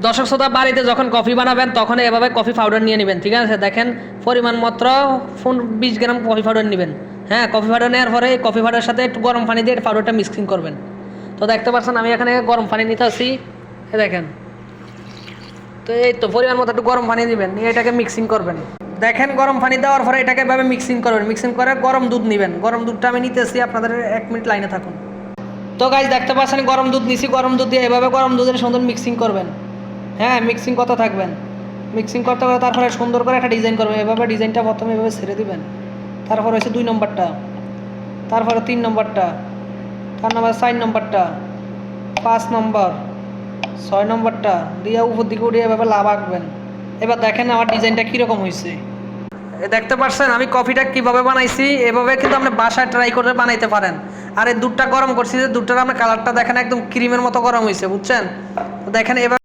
দর্শক শ্রোতা, বাড়িতে যখন কফি বানাবেন তখন এভাবে কফি পাউডার নিয়ে নেবেন, ঠিক আছে? দেখেন পরিমাণ মাত্র 20 গ্রাম কফি পাউডার নেবেন। হ্যাঁ, কফি পাউডার নেওয়ার পরে কফি পাউডারের সাথে একটু গরম পানি দিয়ে পাউডারটা মিক্সিং করবেন। তো দেখতে পাচ্ছেন আমি এখানে গরম পানি নিতে আসি, দেখেন। তো এই তো পরিমাণ মতো একটু গরম পানি দিবেন, নিয়ে এটাকে মিক্সিং করবেন। দেখেন গরম পানি দেওয়ার পরে এটাকে এভাবে মিক্সিং করবেন, মিক্সিং করে গরম দুধ নেবেন। গরম দুধটা আমি নিতেছি, আপনাদের 1 মিনিট লাইনে থাকুন। তো গাইস দেখতে পাচ্ছেন গরম দুধ নিছি, গরম দুধ দিয়ে এভাবে গরম দুধের সুন্দর মিক্সিং করবেন। হ্যাঁ, মিক্সিং করতে থাকবেন, মিক্সিং করতে করতে তারপরে সুন্দর করে একটা ডিজাইন করবেন। এভাবে ডিজাইনটা প্রথমে এভাবে ছেড়ে দিবেন, তারপর হচ্ছে 2 নম্বরটা, তারপরে 3 নম্বরটা, 4 নম্বরটা, 5 নম্বর, 6 নম্বরটা দিয়ে উপর দিকে উঠিয়ে এভাবে লাভ আঁকবেন। এবার দেখেন আমার ডিজাইনটা কীরকম হয়েছে। দেখতে পাচ্ছেন আমি কফিটা কিভাবে বানাইছি, এভাবে কিন্তু আপনি বাসায় ট্রাই করে বানাইতে পারেন। আর এই দুধটা গরম করছি, যে দুধটার আপনার কালারটা দেখেন একদম ক্রিমের মতো গরম হয়েছে, বুঝছেন? দেখেন এবার